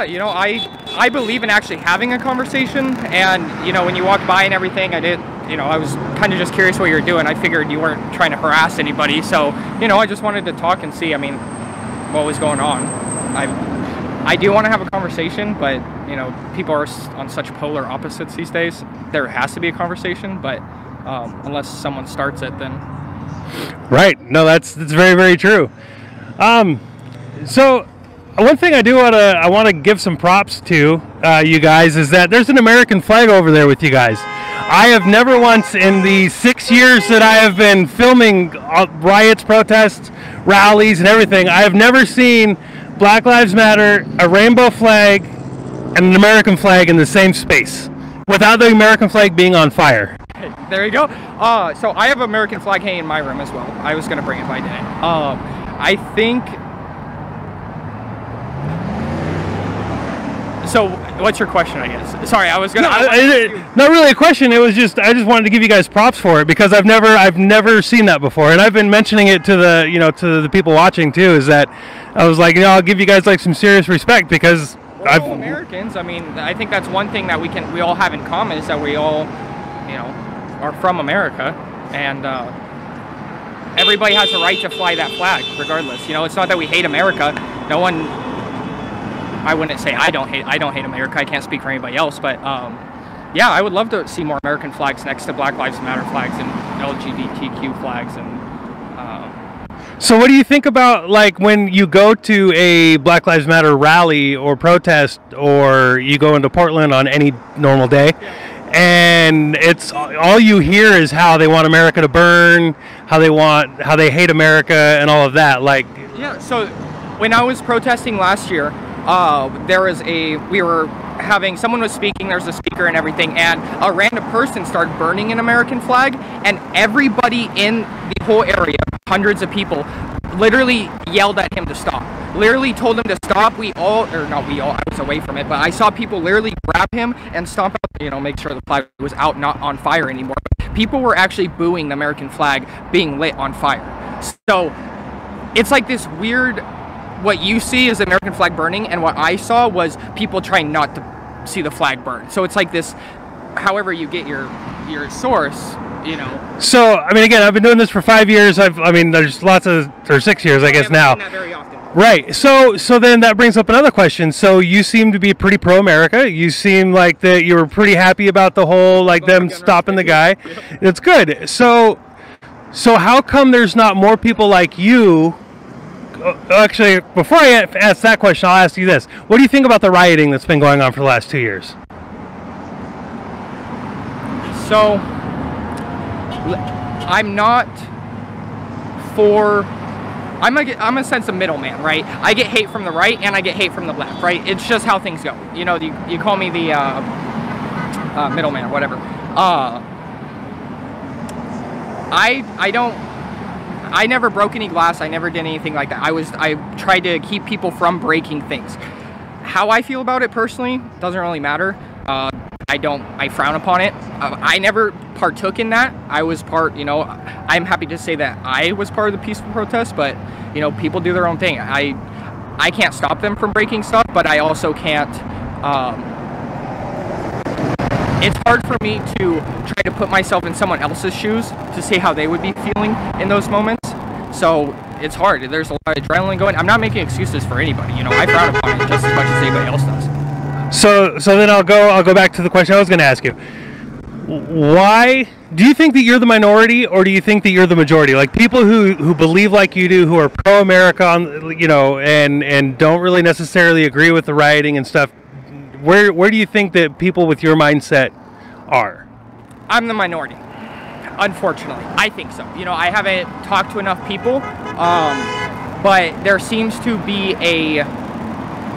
Yeah, you know, I believe in actually having a conversation, and you know, when you walked by and everything, I was kind of just curious what you were doing. I figured you weren't trying to harass anybody, so you know, I just wanted to talk and see, I mean, what was going on. I do want to have a conversation, but you know, people are on such polar opposites these days. There has to be a conversation, but unless someone starts it, then right. No, that's very, very true. So one thing I want to give some props to you guys is that there's an American flag over there with you guys. I have never once in the 6 years that I have been filming riots, protests, rallies, and everything, I have never seen Black Lives Matter, a rainbow flag, and an American flag in the same space without the American flag being on fire. There you go. So I have an American flag hanging in my room as well. I was going to bring it, but I didn't. I think... So, what's your question, I guess? Sorry, I was going to... Not really a question. It was just, I just wanted to give you guys props for it because I've never seen that before. And I've been mentioning it to the people watching too, is that I was like, you know, I'll give you guys like some serious respect because Americans, I mean, I think that's one thing that we all have in common is that we all, you know, are from America, and everybody has a right to fly that flag regardless. You know, it's not that we hate America. No one, I wouldn't say I don't hate America. I can't speak for anybody else, but yeah, I would love to see more American flags next to Black Lives Matter flags and LGBTQ flags. And so what do you think about, like, when you go to a Black Lives Matter rally or protest, or you go into Portland on any normal day, and it's all you hear is how they want America to burn, how they hate America, and all of that. Like, yeah. So when I was protesting last year, someone was speaking, there's a speaker and everything, and a random person started burning an American flag, and everybody in the whole area, hundreds of people, literally yelled at him to stop. Literally told him to stop. I was away from it, but I saw people literally grab him and stomp out, you know, make sure the flag was out, not on fire anymore. People were actually booing the American flag being lit on fire. So it's like this weird, what you see is the American flag burning, and what I saw was people trying not to see the flag burn. So it's like this, however you get your source, you know. So, I mean, again, I've been doing this for 5 years. There's lots of, or 6 years, I guess now. Not very often. Right. So then that brings up another question. So you seem to be pretty pro-America. You seem like that you were pretty happy about the whole, like, them stopping the guy. Yep. It's good. So how come there's not more people like you? Actually, before I ask that question, I'll ask you this. What do you think about the rioting that's been going on for the last 2 years? So, I'm not for... I'm a sense of middleman, right? I get hate from the right and I get hate from the left, right? It's just how things go. You know, you call me the middleman or whatever. I never broke any glass. I never did anything like that. I tried to keep people from breaking things. How I feel about it personally doesn't really matter. I frown upon it. I never partook in that. I was part, you know, I'm happy to say that I was part of the peaceful protest, but, you know, people do their own thing. I can't stop them from breaking stuff, but I also can't, it's hard for me to try to put myself in someone else's shoes to see how they would be feeling in those moments. So it's hard. There's a lot of adrenaline going. I'm not making excuses for anybody. You know, I frown upon it just as much as anybody else does. So then I'll go back to the question I was going to ask you. Why do you think that you're the minority, or do you think that you're the majority? Like, people who believe like you do, who are pro-America, you know, and don't really necessarily agree with the rioting and stuff. Where do you think that people with your mindset are? I'm the minority, unfortunately. I think so. You know, I haven't talked to enough people, but there seems to be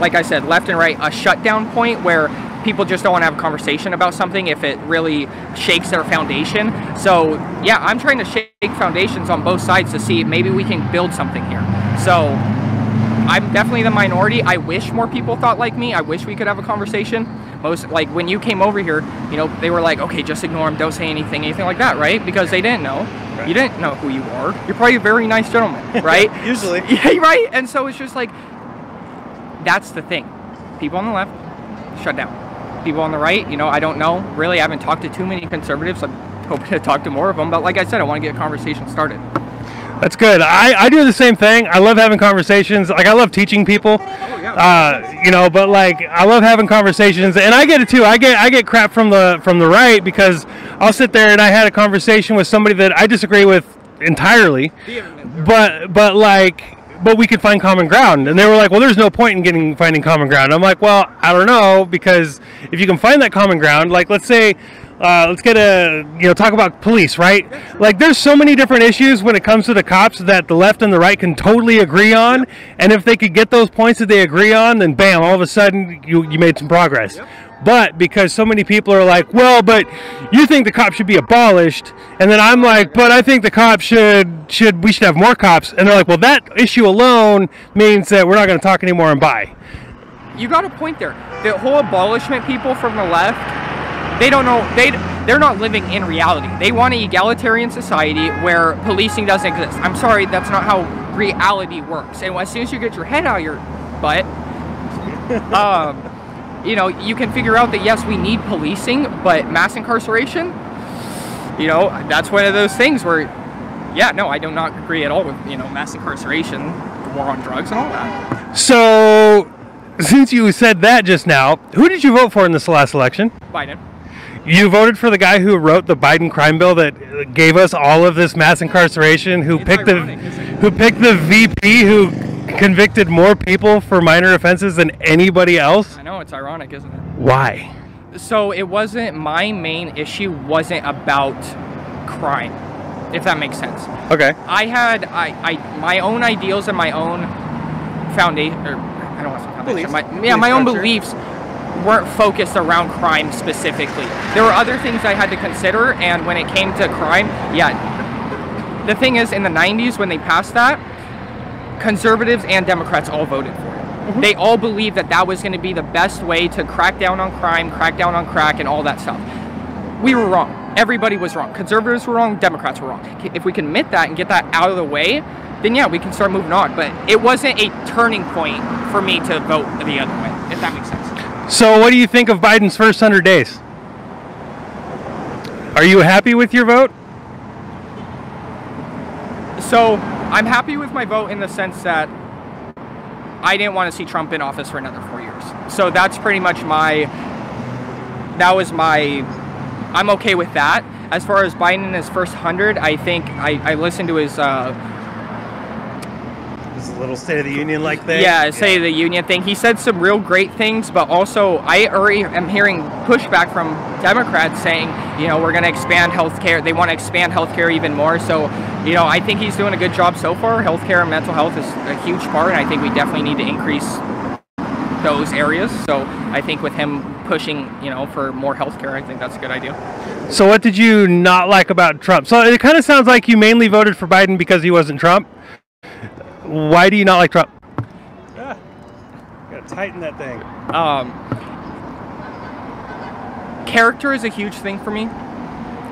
like I said, left and right, a shutdown point where people just don't want to have a conversation about something if it really shakes their foundation. So yeah, I'm trying to shake foundations on both sides to see if maybe we can build something here. So I'm definitely the minority. I wish more people thought like me. I wish we could have a conversation. Like when you came over here, you know, they were like, okay, just ignore him, don't say anything like that, right? Because they didn't know. Right. You didn't know who you were. You're probably a very nice gentleman, right? Usually. Yeah, right? And so it's just like, that's the thing. people on the left, shut down. People on the right, you know, I don't know. Really, I haven't talked to too many conservatives. I'm hoping to talk to more of them. But like I said, I want to get a conversation started. That's good. I do the same thing. I love having conversations. Like, I love teaching people. You know, but like, I love having conversations, and I get it too. I get crap from the right, because I'll sit there and I had a conversation with somebody that I disagree with entirely, but we could find common ground, and they were like, well, there's no point in finding common ground. I'm like, well, I don't know, because if you can find that common ground, like, let's say, let's talk about police, right? Like, there's so many different issues when it comes to the cops that the left and the right can totally agree on, and if they could get those points that they agree on, then bam, all of a sudden you made some progress. But because so many people are like, well, but you think the cops should be abolished, and then I'm like, but I think the cops we should have more cops, and they're like, well, that issue alone means that we're not going to talk anymore and bye. You got a point there. The whole abolishment people from the left, they don't know, they're not living in reality. They want an egalitarian society where policing doesn't exist. I'm sorry, that's not how reality works. And as soon as you get your head out of your butt, you know, you can figure out that yes, we need policing, but mass incarceration, you know, that's one of those things where, yeah, no, I do not agree at all with, you know, mass incarceration, war on drugs and all that. So, since you said that just now, who did you vote for in this last election? Biden. You voted for the guy who wrote the Biden crime bill that gave us all of this mass incarceration, who picked the VP who convicted more people for minor offenses than anybody else? I know, it's ironic, isn't it? Why? So it wasn't, my main issue wasn't about crime, if that makes sense. Okay. I had my own ideals and my own foundation, or I don't want to say foundation, my own beliefs weren't focused around crime specifically. There were other things I had to consider, and when it came to crime, yeah, the thing is, in the 90s when they passed that, conservatives and Democrats all voted for it. Mm-hmm. They all believed that that was going to be the best way to crack down on crime, crack down on crack, and all that stuff. We were wrong. Everybody was wrong. Conservatives were wrong, Democrats were wrong. If we can admit that and get that out of the way, then yeah, we can start moving on. But it wasn't a turning point for me to vote the other way, if that makes sense. So what do you think of Biden's first 100 days? Are you happy with your vote? So I'm happy with my vote in the sense that I didn't want to see Trump in office for another 4 years. So that's pretty much I'm okay with that. As far as Biden in his first 100, I think I listened to his little State of the Union like thing. Yeah, State of the Union thing. He said some real great things, but also I already am hearing pushback from Democrats saying, you know, we're going to expand healthcare. They want to expand healthcare even more. So, you know, I think he's doing a good job so far. Healthcare and mental health is a huge part, and I think we definitely need to increase those areas. So I think with him pushing, you know, for more healthcare, I think that's a good idea. So what did you not like about Trump? So it kind of sounds like you mainly voted for Biden because he wasn't Trump. Why do you not like Trump? Gotta tighten that thing. Character is a huge thing for me.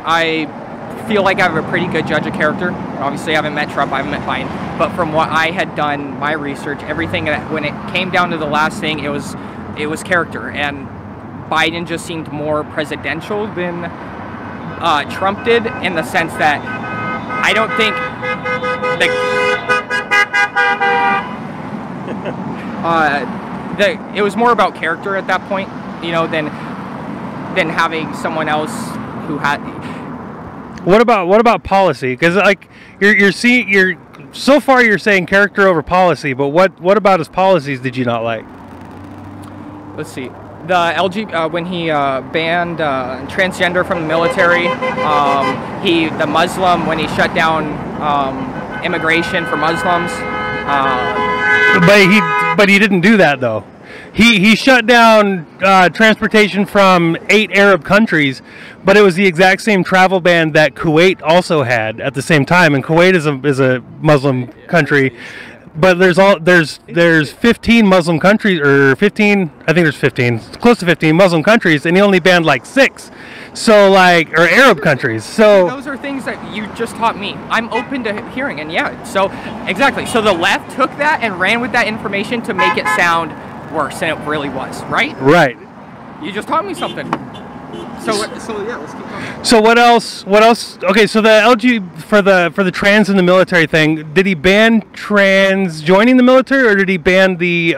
I feel like I have a pretty good judge of character. Obviously, I haven't met Trump, I haven't met Biden, but from what I had done, my research, everything, when it came down to the last thing, it was character, and Biden just seemed more presidential than Trump did, in the sense that I don't think it was more about character at that point, you know, than having someone else who had. What about policy? Because like you're so far you're saying character over policy, but what about his policies did you not like? Let's see. The when he banned transgender from the military, the Muslim, when he shut down immigration for Muslims. But he didn't do that though. He shut down transportation from 8 Arab countries, but it was the exact same travel ban that Kuwait also had at the same time. And Kuwait is a Muslim country, but there's 15 Muslim countries, or 15, I think there's 15, close to 15 Muslim countries, and he only banned like 6. So or Arab countries. So those are things that you just taught me. I'm open to hearing, and yeah, so exactly. So the left took that and ran with that information to make it sound worse than it really was, right? Right. You just taught me something. So yeah, let's keep going. So what else? What else? Okay, so the LG for the trans in the military thing. Did he ban trans joining the military, or did he ban the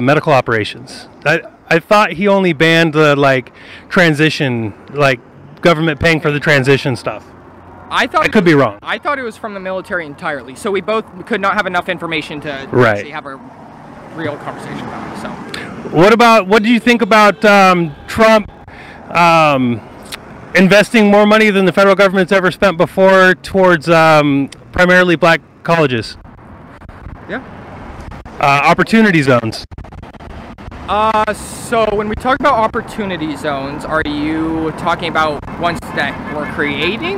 medical operations? I thought he only banned the like transition, like government paying for the transition stuff. I could be wrong. I thought it was from the military entirely. So we both could not have enough information to actually have a real conversation about it. So. What do you think about Trump investing more money than the federal government's ever spent before towards primarily black colleges? Yeah. Opportunity zones. So when we talk about opportunity zones, are you talking about ones that we're creating?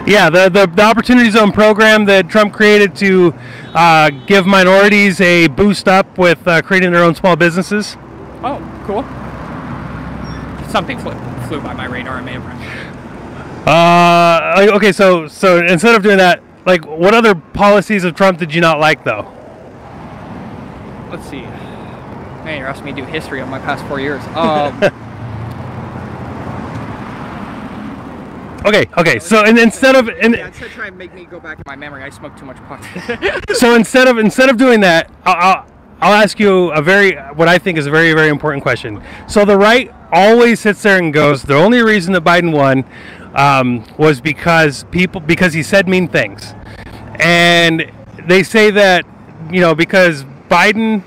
Yeah, the opportunity zone program that Trump created to give minorities a boost up with creating their own small businesses. Oh, cool. Something flew by my radar. I may have run. Okay, so instead of doing that, like, what other policies of Trump did you not like, though? Let's see. Man, you're asking me to do history of my past 4 years. Okay. So and instead of try and make me go back in my memory, I smoked too much pot. So instead of doing that, I'll ask you what I think is a very, very important question. So the right always sits there and goes, the only reason that Biden won was because he said mean things, and they say that because Biden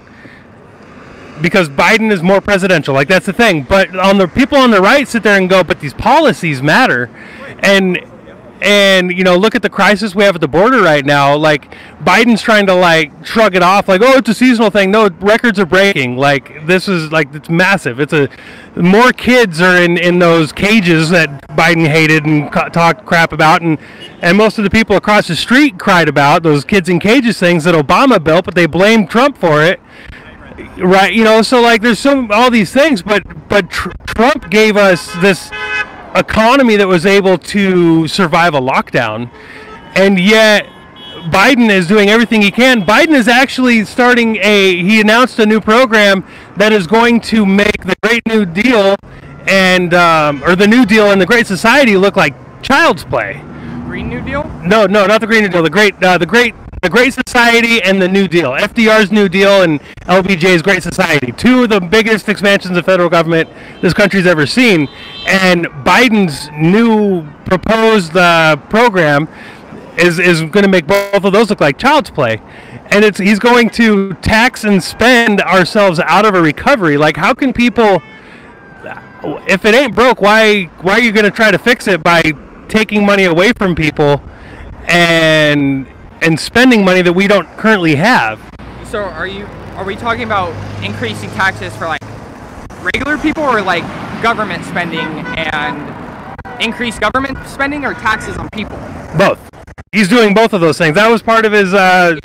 is more presidential, like that's the thing. But the people on the right sit there and go, but these policies matter, and look at the crisis we have at the border right now. Like, Biden's trying to like shrug it off, like, oh, it's a seasonal thing. No, records are breaking. Like, this is like, it's massive. More kids are in those cages that Biden hated and talked crap about, and most of the people across the street cried about those kids in cages things that Obama built, but they blamed Trump for it. Right, so like there's all these things, but Trump gave us this economy that was able to survive a lockdown, and yet Biden is doing everything he can. Biden is actually he announced a new program that is going to make the Great New Deal or the New Deal and the Great Society look like child's play. Green New Deal? No, not the Green New Deal. The Great Society and the New Deal. FDR's New Deal and LBJ's Great Society. Two of the biggest expansions of federal government this country's ever seen. And Biden's new proposed program is going to make both of those look like child's play. And he's going to tax and spend ourselves out of a recovery. Like, how can people, if it ain't broke, why are you going to try to fix it by taking money away from people and spending money that we don't currently have? So are we talking about increasing taxes for like regular people, or like government spending and increased government spending, or taxes on people? Both. He's doing both of those things. That was part of his thing. I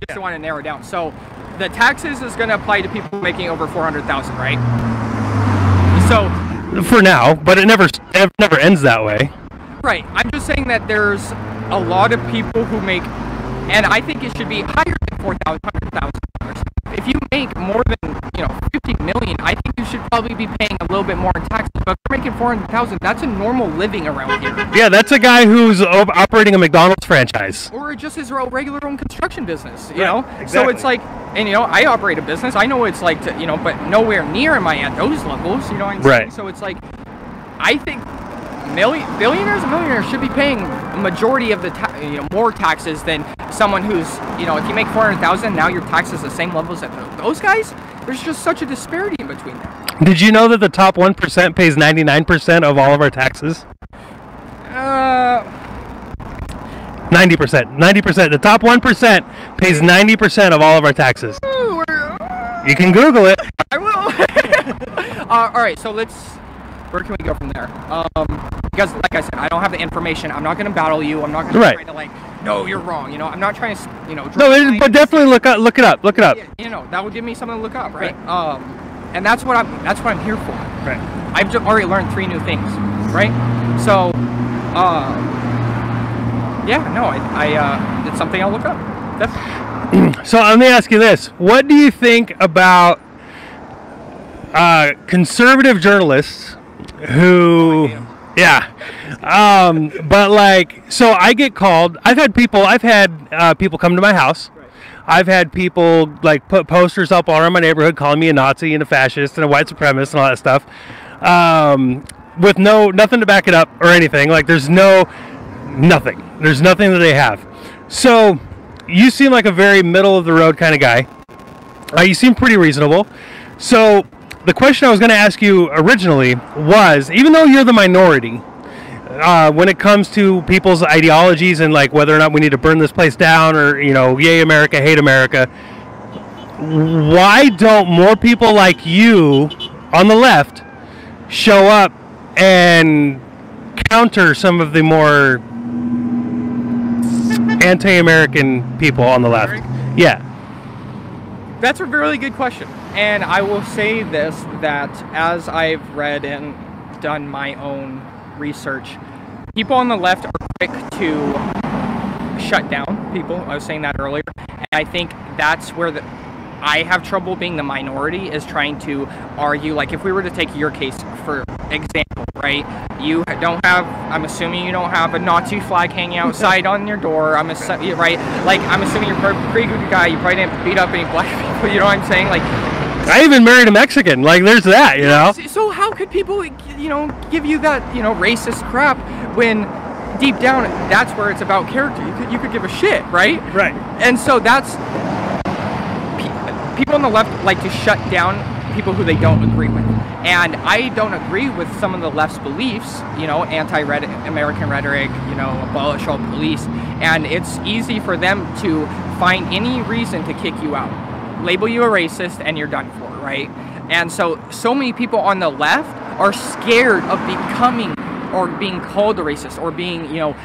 just want to narrow down. So the taxes is going to apply to people making over 400,000, right? So for now, but it never ends that way. Right. I'm just saying that there's a lot of people who make, and I think it should be higher than $400,000. If you make more than 50 million, I think you should probably be paying a little bit more in taxes. But if you're making 400,000, that's a normal living around here. Yeah, that's a guy who's operating a McDonald's franchise, or just his regular own construction business. You right, know, exactly. So it's like, and I operate a business. I know what it's like to, but nowhere near am I at those levels. You know what I'm saying? Right. So it's like, I think billionaires and millionaires should be paying a majority of the more taxes than someone who's if you make 400,000, now your tax is the same levels as those guys. There's just such a disparity in between them. Did you know that the top 1% pays 99% of all of our taxes? 90%. 90%. The top 1% pays 90% of all of our taxes. You can Google it. I will. All right, so where can we go from there? Because, like I said, I don't have the information. I'm not going to battle you. I'm not going to try to no, you're wrong. I'm not trying to, No, but definitely look it up. Look it up. That would give me something to look up, right? And that's what I'm here for. Right. I've already learned 3 new things, right? So, it's something I'll look up. Definitely. So let me ask you this. What do you think about conservative journalists who... Yeah. But like, so I get called. I've had people come to my house. I've had people like put posters up all around my neighborhood calling me a Nazi and a fascist and a white supremacist and all that stuff, with nothing to back it up or anything. Like there's nothing. There's nothing that they have. So you seem like a very middle of the road kind of guy. You seem pretty reasonable. So the question I was going to ask you originally was, even though you're the minority, when it comes to people's ideologies and like whether or not we need to burn this place down or, you know, yay America, hate America, why don't more people like you on the left show up and counter some of the more anti-American people on the left? Yeah. That's a really good question. And I will say this, that as I've read and done my own research, people on the left are quick to shut down people. I was saying that earlier. And I think that's where I have trouble being the minority, is trying to argue. Like if we were to take your case for example, right? You don't have, I'm assuming you don't have a Nazi flag hanging outside on your door. Right? Like I'm assuming you're a pretty good guy. You probably didn't beat up any black people. You know what I'm saying? Like I even married a Mexican. Like there's that, you know? So how could people, you know, give you that, you know, racist crap when deep down that's where it's about character? You could give a shit, right? Right. And so that's, people on the left like to shut down people who they don't agree with. And I don't agree with some of the left's beliefs, you know, anti-American rhetoric, you know, abolish all police. And it's easy for them to find any reason to kick you out, label you a racist, and you're done for, right? And so many people on the left are scared of becoming or being called a racist or being, you know,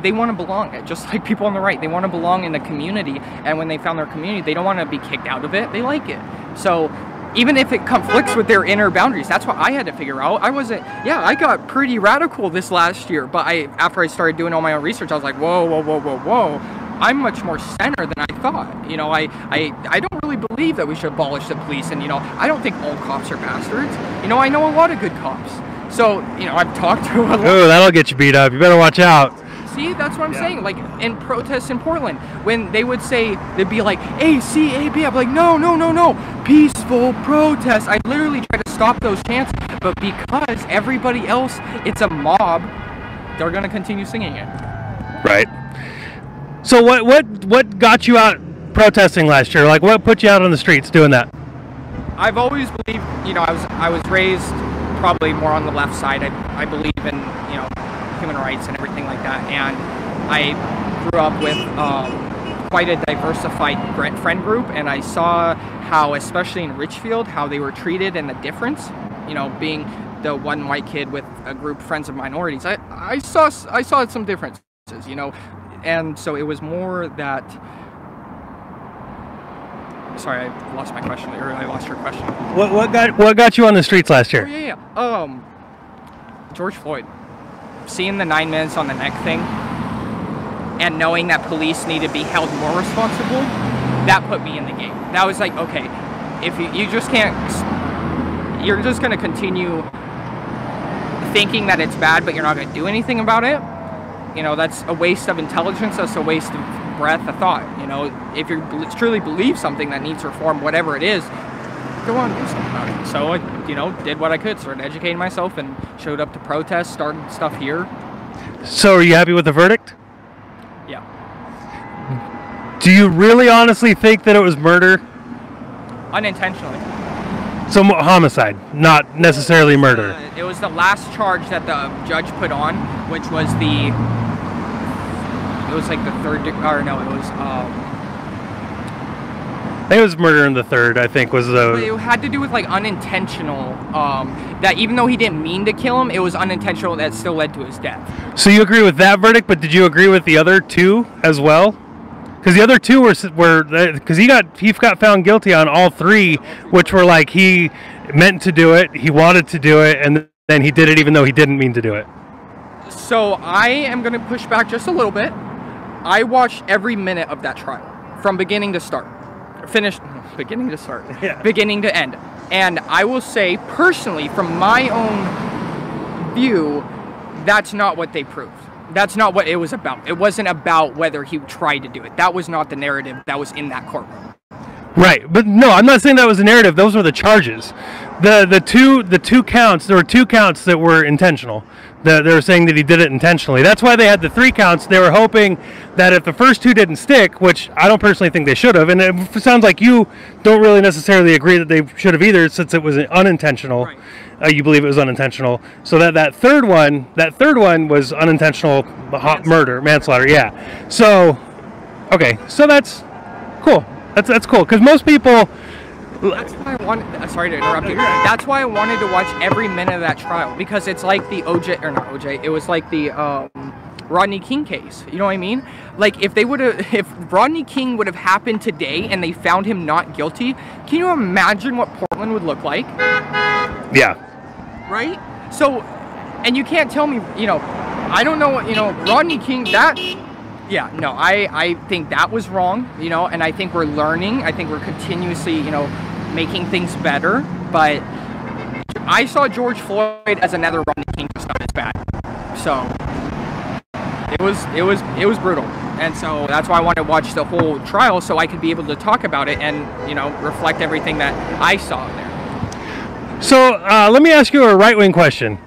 they want to belong, just like people on the right. They want to belong in the community, and when they found their community, they don't want to be kicked out of it. They like it. So even if it conflicts with their inner boundaries, that's what I had to figure out. I got pretty radical this last year, but after I started doing all my own research, I was like, whoa. I'm much more center than I thought. You know, I don't really believe that we should abolish the police, and, you know, I don't think all cops are bastards. You know, I know a lot of good cops. So, you know, I've talked to a lot. Oh, that'll get you beat up. You better watch out. See, that's what I'm saying. Like in protests in Portland, when they would say, they'd be like, ACAB, I'd be like, no, peaceful protest. I literally try to stop those chants, but because everybody else, it's a mob, they're gonna continue singing it. Right. So what got you out protesting last year? Like what put you out on the streets doing that? I've always believed, you know, I was raised probably more on the left side. I believe in, you know, human rights and everything like that, and I grew up with quite a diversified friend group, and I saw how, especially in Richfield, how they were treated and the difference, you know, being the one white kid with a group of friends of minorities. I saw some differences, you know, and so it was more that. Sorry, I lost my question, or I lost your question. What got you on the streets last year? Oh, yeah. George Floyd. Seeing the 9 minutes on the neck thing, and knowing that police need to be held more responsible, that put me in the game. That was like, okay, if you just can't, you're just going to continue thinking that it's bad, but you're not going to do anything about it. You know, that's a waste of intelligence. That's a waste of breath of thought. You know, if you truly believe something that needs reform, whatever it is, go on, do something about it. So I, you know, did what I could, started educating myself, and showed up to protest, started stuff here. So are you happy with the verdict? Yeah. Do you really honestly think that it was murder? Unintentionally. So homicide, not necessarily murder. It was the last charge that the judge put on, which was it was like the third, or no, it was, I think it was murder in the third, I think was the... But it had to do with like unintentional, that even though he didn't mean to kill him, it was unintentional that still led to his death. So you agree with that verdict, but did you agree with the other two as well? Because the other two were because he got found guilty on all three, which were like he meant to do it, he wanted to do it, and then he did it even though he didn't mean to do it. So I am going to push back just a little bit. I watched every minute of that trial from beginning to start. Beginning to start. Yeah. Beginning to end. And I will say, personally, from my own view, that's not what they proved. That's not what it was about. It wasn't about whether he tried to do it. That was not the narrative that was in that courtroom. Right, but no, I'm not saying that was a narrative. Those were the charges. The two counts. There were 2 counts that were intentional. They were saying that he did it intentionally. That's why they had the 3 counts. They were hoping that if the first 2 didn't stick, which I don't personally think they should have, and it sounds like you don't really necessarily agree that they should have either, since it was unintentional. Right. You believe it was unintentional. So that third one was unintentional manslaughter. Yeah. So, okay. So that's cool. That's cool, because most people. That's why I wanted. Sorry to interrupt you. That's why I wanted to watch every minute of that trial, because it's like the OJ, or not OJ. It was like the Rodney King case. You know what I mean? Like if Rodney King would have happened today and they found him not guilty, can you imagine what Portland would look like? Yeah. Right? So, and you can't tell me. I don't know. Rodney King. Yeah, no, I think that was wrong, and I think we're learning. I think we're continuously, making things better. But I saw George Floyd as another Rodney King, just not as bad. So it was brutal, and so that's why I wanted to watch the whole trial so I could be able to talk about it and reflect everything that I saw there. So let me ask you a right-wing question.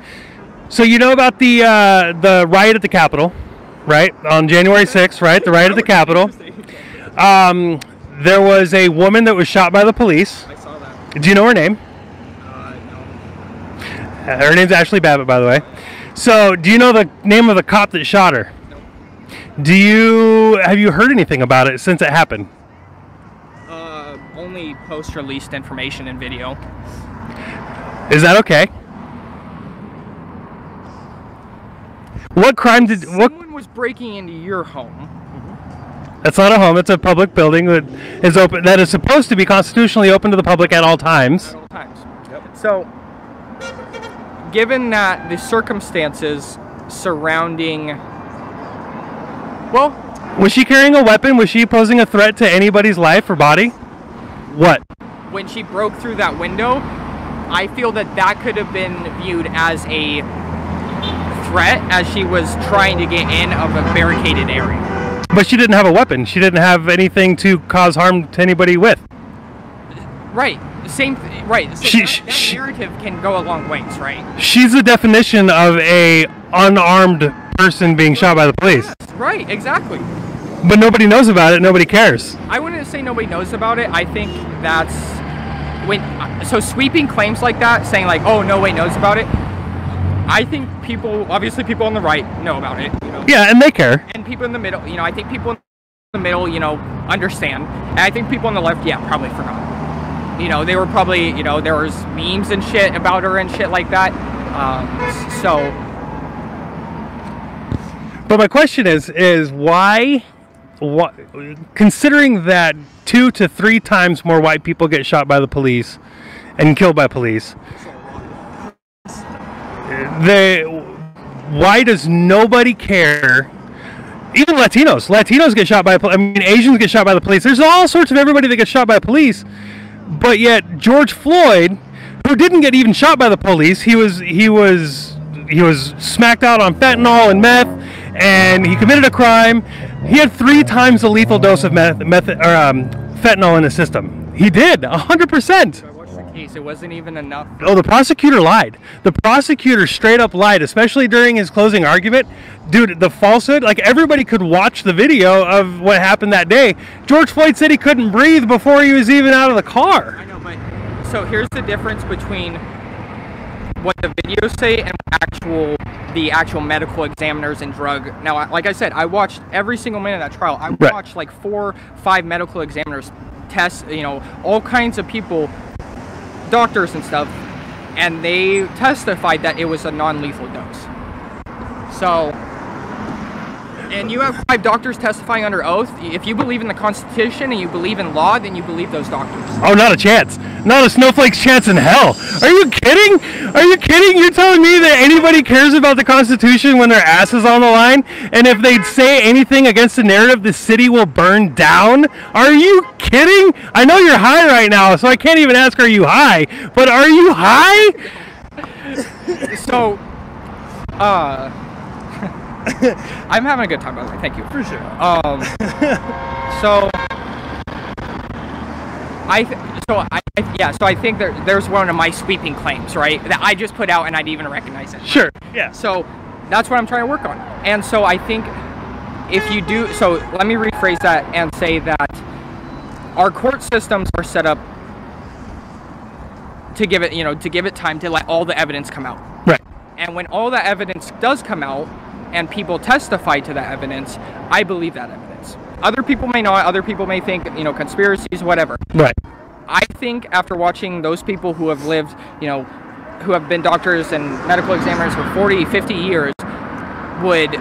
So you know about the riot at the Capitol? Right, on January 6th, right? The riot at the Capitol. There was a woman that was shot by the police. I saw that. Do you know her name? No. Her name's Ashley Babbitt, by the way. So, do you know the name of the cop that shot her? No. Have you heard anything about it since it happened? Only post-released information and video. Is that okay? What crime did someone was breaking into your home? That's not a home. It's a public building that is open. That is supposed to be constitutionally open to the public at all times. At all times. Yep. So, given that the circumstances surrounding, well, was she carrying a weapon? Was she posing a threat to anybody's life or body? What? When she broke through that window, I feel that could have been viewed as a threat, as she was trying to get in of a barricaded area. But she didn't have a weapon. She didn't have anything to cause harm to anybody with. Right. Right. So that narrative can go a long ways, right? She's the definition of a unarmed person being shot by the police. Yes, right. Exactly. But nobody knows about it. Nobody cares. I wouldn't say nobody knows about it. I think that's so sweeping claims like that, saying like, "Oh, nobody knows about it." I think obviously people on the right know about it. Yeah, and they care. And people in the middle, I think people in the middle, understand. And I think people on the left, probably forgot. They were probably, there was memes and shit about her and shit like that. But my question is why, considering that 2 to 3 times more white people get shot by the police and killed by police, why does nobody care? Even Latinos get shot by police. I mean, Asians get shot by the police. There's all sorts of everybody that gets shot by police. But yet George Floyd, who didn't get even shot by the police, he was smacked out on fentanyl and meth, and he committed a crime. He had 3 times the lethal dose of fentanyl in his system. He did 100%. Case. It wasn't even enough. Oh, the prosecutor lied. The prosecutor straight up lied, especially during his closing argument. Dude, the falsehood, like everybody could watch the video of what happened that day. George Floyd said he couldn't breathe before he was even out of the car. I know, but so here's the difference between what the videos say and the actual medical examiners and drug. Now, like I said, I watched every single minute of that trial. I watched like 4 or 5 medical examiners test, all kinds of people, doctors and stuff, and they testified that it was a non-lethal dose. So, And you have 5 doctors testifying under oath. If you believe in the Constitution and you believe in law, then you believe those doctors. Oh, not a chance. Not a snowflake's chance in hell. Are you kidding? Are you kidding? You're telling me that anybody cares about the Constitution when their ass is on the line? And if they'd say anything against the narrative, the city will burn down? Are you kidding? I know you're high right now, so I can't even ask, are you high? But are you high? So, I'm having a good time, by the way. Thank you. For sure. So I think there's one of my sweeping claims, right? That I just put out and I didn't even recognize it. Sure. Yeah. So that's what I'm trying to work on. And so I think if you do, so let me rephrase that and say that our court systems are set up to give it time to let all the evidence come out. Right. And when all the evidence does come out and people testify to that evidence, I believe that evidence. Other people may not, other people may think, conspiracies, whatever. Right. I think after watching those people who have lived, who have been doctors and medical examiners for 40, 50 years, would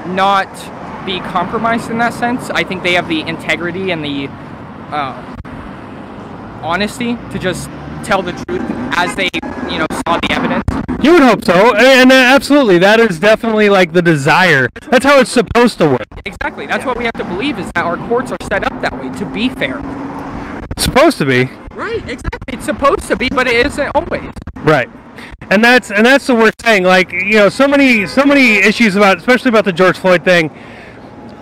not be compromised in that sense. I think they have the integrity and the honesty to just tell the truth as they, saw the evidence. You would hope so, and absolutely, that is definitely like the desire. That's how it's supposed to work. Exactly. That's what we have to believe, is that our courts are set up that way to be fair. It's supposed to be. Right. Exactly. It's supposed to be, but it isn't always. Right. And that's the worst thing. Like, so many issues especially about the George Floyd thing.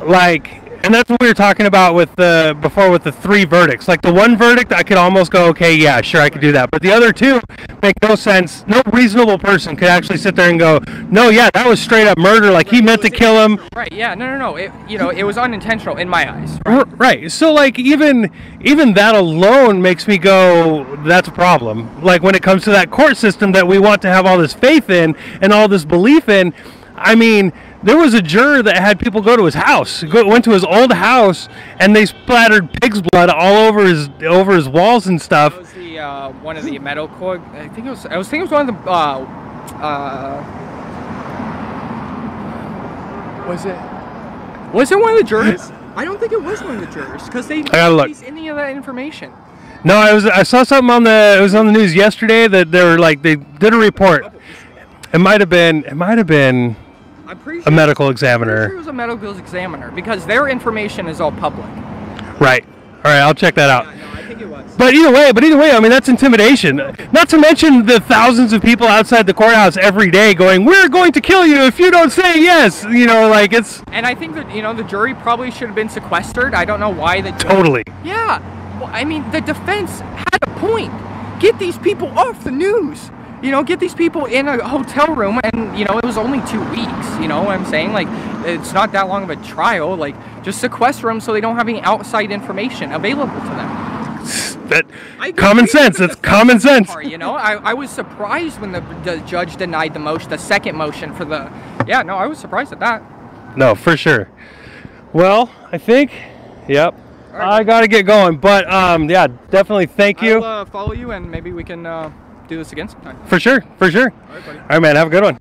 Like, and that's what we were talking about with before with the 3 verdicts. Like the one verdict, I could almost go, okay, yeah, sure, I could do that. But the other 2 make no sense. No reasonable person could actually sit there and go, no, yeah, that was straight up murder. Like he meant to kill him. Right. Yeah. No. It was unintentional in my eyes. Right. So like even that alone makes me go, that's a problem. Like when it comes to that court system that we want to have all this faith in and all this belief in, I mean. There was a juror that had people go to his house, went to his old house, and they splattered pig's blood all over his walls and stuff. That was the one of the medical. I think it was one of the. Was it one of the jurors? I don't think it was one of the jurors because they didn't release any of that information. No, I saw something it was on the news yesterday that they did a report. It might have been. I'm pretty sure a medical examiner. I'm pretty sure it was a medical examiner because their information is all public. Right. All right, I'll check that out. Yeah, no, I think it was. But either way, I mean, that's intimidation. Not to mention the thousands of people outside the courthouse every day going, "We're going to kill you if you don't say yes." Like it's. And I think that the jury probably should have been sequestered. I don't know why the. Totally. Yeah. Well, I mean, the defense had a point. Get these people off the news. Get these people in a hotel room, and it was only 2 weeks. You know what I'm saying? Like, it's not that long of a trial. Like, just sequester them so they don't have any outside information available to them. Common sense. It's common sense. I was surprised when the judge denied the second motion for the. Yeah, no, I was surprised at that. No, for sure. Well, I think. Yep. Right. I got to get going, but yeah, definitely. Thank you. I'll follow you, and maybe we can. Do this again sometime. For sure. All right, buddy. All right, man. Have a good one.